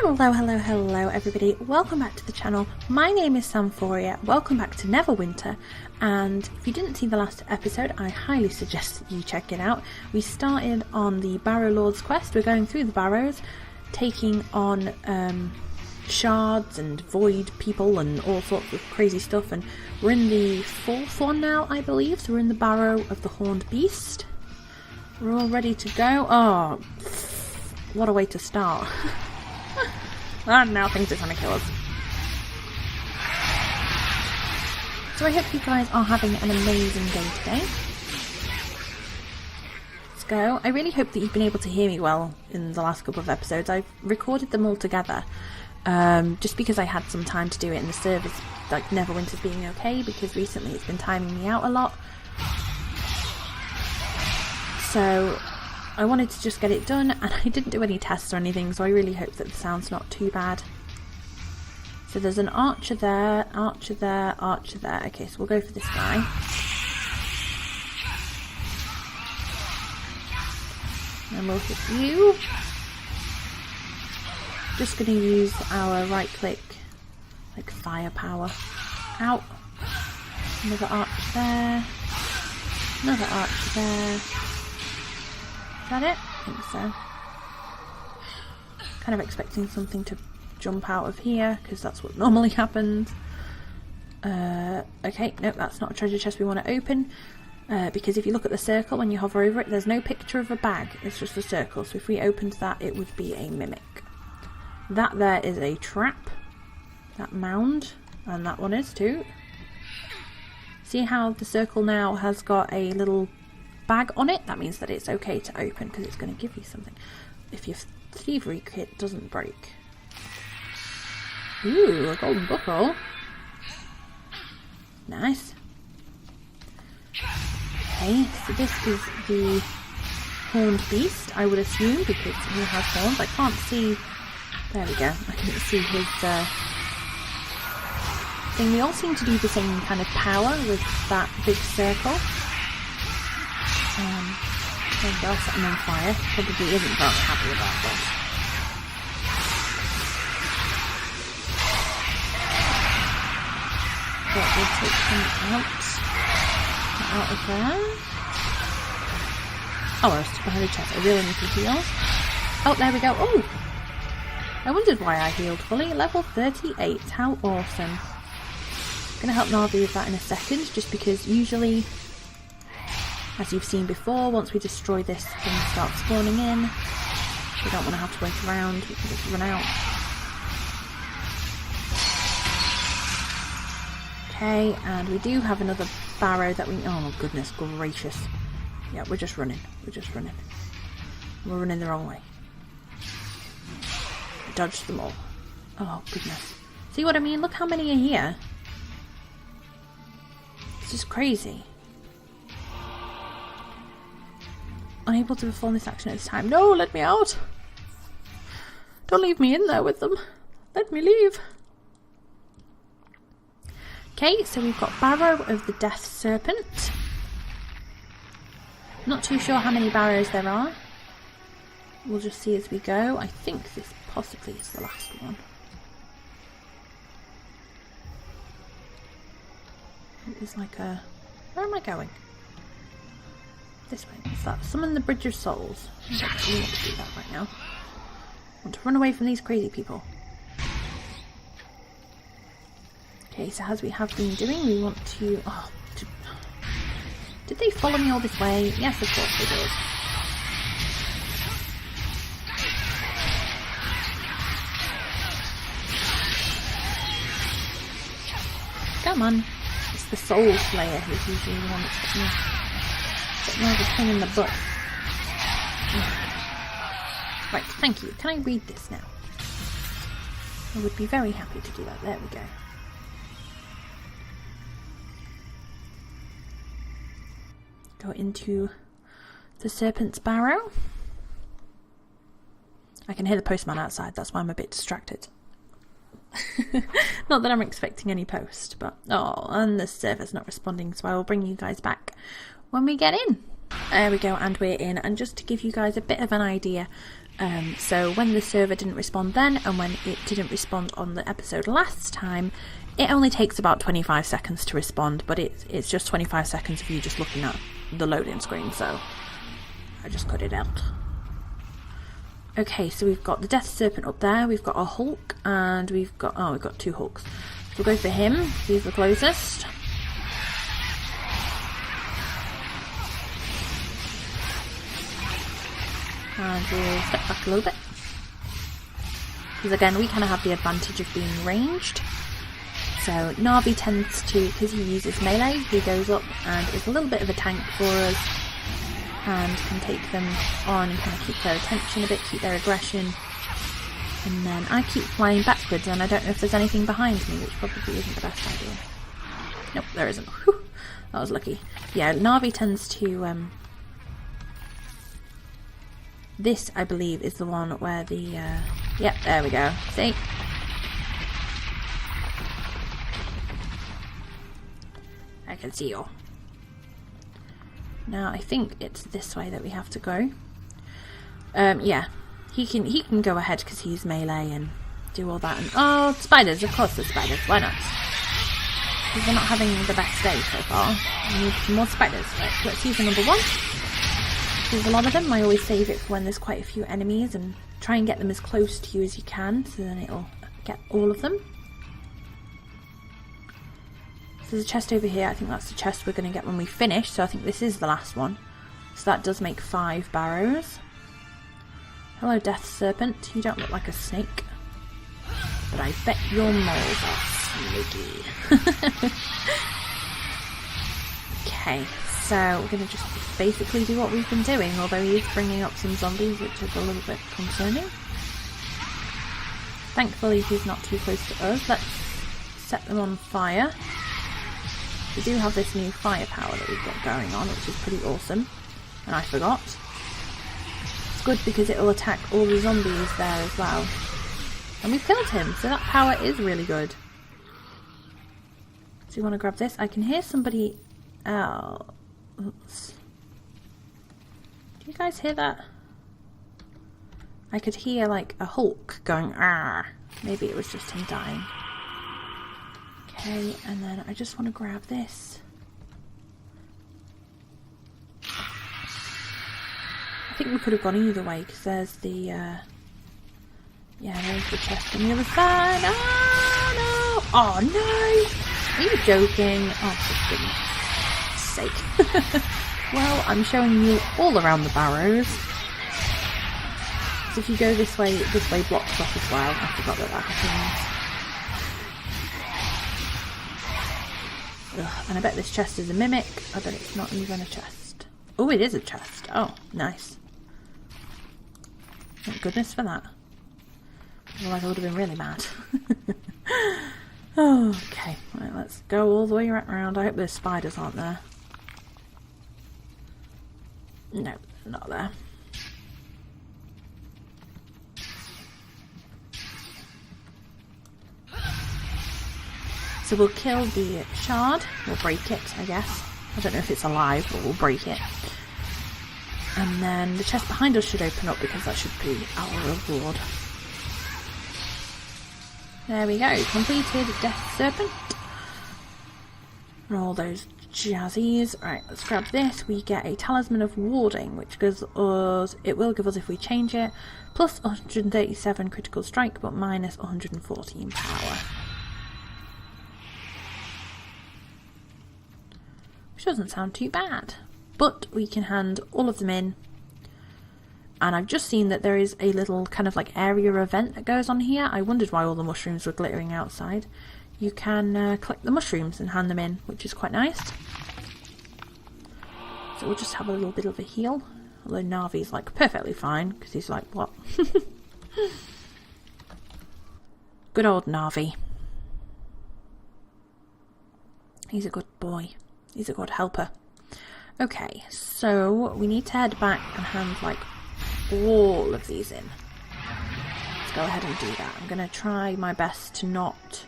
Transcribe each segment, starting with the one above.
Hello everybody, welcome back to the channel. My name is Samphorea, welcome back to Neverwinter, and if you didn't see the last episode, I highly suggest you check it out. We started on the Barrow Lords quest. We're going through the barrows, taking on shards and void people and all sorts of crazy stuff, and we're in the fourth one now, I believe, so we're in the Barrow of the Horned Beast. We're all ready to go. Oh, what a way to start. And now things are trying to kill us. So I hope you guys are having an amazing day today. Let's go. I really hope that you've been able to hear me well in the last couple of episodes. I've recorded them all together, just because I had some time to do it, and the servers, like Neverwinter's being okay, because recently it's been timing me out a lot. So I wanted to just get it done, and I didn't do any tests or anything, so I really hope that the sound's not too bad. So there's an archer there, archer there, archer there. Okay, so we'll go for this guy. And we'll hit you. Just going to use our right click, like firepower. Out. Another archer there. Another archer there. Is that it? I think so. Kind of expecting something to jump out of here, because that's what normally happens. Okay, nope, that's not a treasure chest we want to open, because if you look at the circle when you hover over it, there's no picture of a bag, it's just a circle, so if we opened that it would be a mimic. That there is a trap, that mound, and that one is too. See how the circle now has got a little bag on it? That means that it's okay to open, because it's going to give you something if your thievery kit doesn't break. Ooh, a golden buckle. Nice. Okay, so this is the horned beast, I would assume, because he has horns. I can't see. There we go. I can see his thing. We all seem to do the same kind of power with that big circle. There we go, set him on fire. Probably isn't very happy about this. But we'll take him out of there. Oh, I was behind the chest. I really need to heal. Oh, there we go. Oh! I wondered why I healed fully. Level 38. How awesome. I'm going to help Navi with that in a second, just because usually, as you've seen before, once we destroy this, things start spawning in. We don't want to have to wait around, we can just run out. Okay, and we do have another barrow that we... Oh goodness gracious. Yeah, we're just running. We're just running. We're running the wrong way. Dodged them all. Oh goodness. See what I mean? Look how many are here. It's just crazy. Unable to perform this action at this time. No, let me out! Don't leave me in there with them. Let me leave. Okay, so we've got Barrow of the Death Serpent. Not too sure how many barrows there are. We'll just see as we go. I think this possibly is the last one. It was like a... Where am I going? This way. What's that? Summon the Bridge of Souls. I don't really want to do that right now. I want to run away from these crazy people. Okay, so as we have been doing, we want to... Oh, did they follow me all this way? Yes, of course they did. Come on. It's the Soul Slayer who's usually the one that's getting more of a pain in the butt. Right, thank you. Can I read this now? I would be very happy to do that. There we go. Go into the Serpent's Barrow. I can hear the postman outside, that's why I'm a bit distracted. Not that I'm expecting any post, but oh, and the server's not responding, so I will bring you guys back when we get in. There we go, and we're in. And just to give you guys a bit of an idea So when the server didn't respond then, and when it didn't respond on the episode last time, it only takes about 25 seconds to respond, but it's just 25 seconds of you just looking at the loading screen, so I just cut it out. Okay, so we've got the Death Serpent up there, we've got our Hulk, and we've got 2 Hulks. We'll go for him, he's the closest. And we'll step back a little bit. Because again, we kind of have the advantage of being ranged. So Navi tends to, because he uses melee, he goes up and is a little bit of a tank for us. And can take them on and kind of keep their attention a bit, keep their aggression. And then I keep flying backwards and I don't know if there's anything behind me, which probably isn't the best idea. Nope, there isn't. Whew, that was lucky. Yeah, Navi tends to... This, I believe, is the one where the... Yep, there we go. See? I can see you. Now, I think it's this way that we have to go. Yeah. He can go ahead because he's melee and do all that. And oh, spiders! Of course there's spiders. Why not? Because we're not having the best day so far. We need some more spiders. Right, let's use the number 1. There's a lot of them. I always save it for when there's quite a few enemies and try and get them as close to you as you can, so then it'll get all of them. So there's a chest over here. I think that's the chest we're going to get when we finish, so I think this is the last one. So that does make 5 barrows. Hello, Death Serpent. You don't look like a snake, but I bet your moles are snaky. Okay. So we're going to just basically do what we've been doing, although he is bringing up some zombies, which is a little bit concerning. Thankfully he's not too close to us. Let's set them on fire. We do have this new firepower that we've got going on, which is pretty awesome. And I forgot. It's good because it'll attack all the zombies there as well. And we've killed him, so that power is really good. So you want to grab this? I can hear somebody else. Oops. Do you guys hear that? I could hear like a Hulk going "Arr." Maybe it was just him dying. Okay, and then I just want to grab this. I think we could have gone either way because there's the yeah, there's the chest on the other side. Oh no! Oh no! Are you joking? Oh, for goodness sake. Well, I'm showing you all around the barrows. So if you go this way blocks off as well. I forgot that happens. Ugh, and I bet this chest is a mimic. I bet it's not even a chest. Oh, it is a chest. Oh, nice. Thank goodness for that. Otherwise I would have been really mad. Oh, okay, right, let's go all the way around. I hope those spiders aren't there. No, they're not there. So we'll kill the shard. We'll break it, I guess. I don't know if it's alive, but we'll break it. And then the chest behind us should open up because that should be our reward. There we go, completed Death Serpent. And all those jazzies. Right, let's grab this. We get a Talisman of Warding, which gives us, it will give us if we change it, plus 137 critical strike, but minus 114 power. Which doesn't sound too bad. But we can hand all of them in. And I've just seen that there is a little kind of like area event that goes on here. I wondered why all the mushrooms were glittering outside. You can collect the mushrooms and hand them in, which is quite nice. So we'll just have a little bit of a heal. Although Navi's like perfectly fine, because he's like, what? Good old Navi. He's a good boy. He's a good helper. Okay, so we need to head back and hand like all of these in. Let's go ahead and do that. I'm going to try my best to not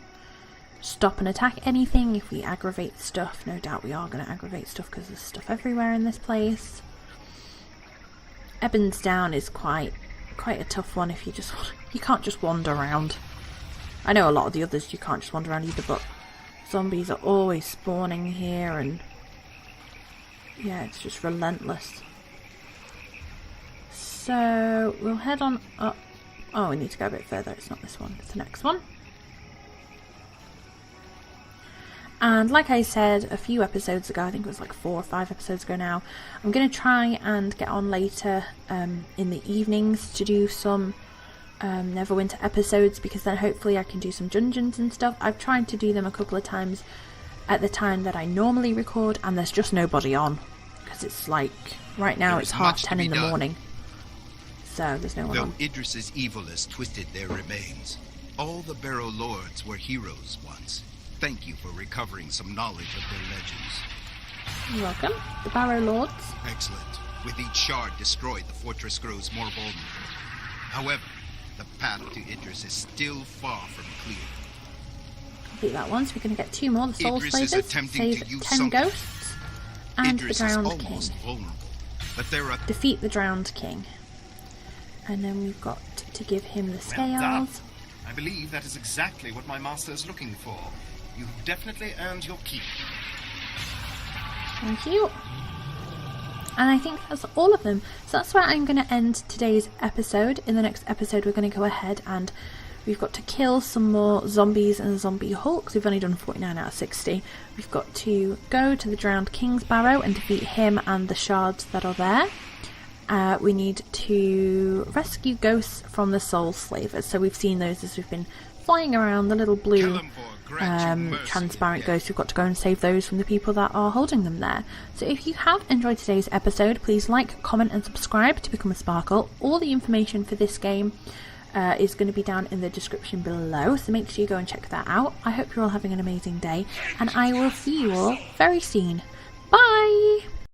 stop and attack anything. If we aggravate stuff, no doubt we are going to aggravate stuff because there's stuff everywhere in this place. Ebon's Down is quite quite a tough one if you can't just wander around. I know a lot of the others you can't just wander around either, but zombies are always spawning here, and yeah, it's just relentless. So we'll head on up. Oh, we need to go a bit further. It's not this one, it's the next one. And like I said a few episodes ago, I think it was like 4 or 5 episodes ago now, I'm going to try and get on later in the evenings to do some Neverwinter episodes, because then hopefully I can do some dungeons and stuff. I've tried to do them a couple of times at the time that I normally record, and there's just nobody on, because it's like, right now it's 10:30 in the morning, so there's no one on. Though Idris's evil has twisted their remains, all the Barrow Lords were heroes once. Thank you for recovering some knowledge of their legends. You're welcome. The Barrow Lords. Excellent. With each shard destroyed, the fortress grows more vulnerable. However, the path to Idris is still far from clear. Complete that one, so we're going to get 2 more. The Soul Slavers, save 10 ghosts, and Idris the Drowned is almost King. vulnerable, but there are... Defeat the Drowned King. And then we've got to give him the scales. Well done. I believe that is exactly what my master is looking for. You've definitely earned your keep. Thank you. And I think that's all of them. So that's where I'm going to end today's episode. In the next episode we're going to go ahead and we've got to kill some more zombies and zombie hulks. We've only done 49 out of 60. We've got to go to the Drowned King's Barrow and defeat him and the shards that are there. We need to rescue ghosts from the Soul Slavers. So we've seen those as we've been flying around, the little blue transparent ghosts. We've got to go and save those from the people that are holding them there. So if you have enjoyed today's episode, please like, comment and subscribe to become a Sparkle. All the information for this game is going to be down in the description below, so make sure you go and check that out. I hope you're all having an amazing day, and I will see you all very soon. Bye!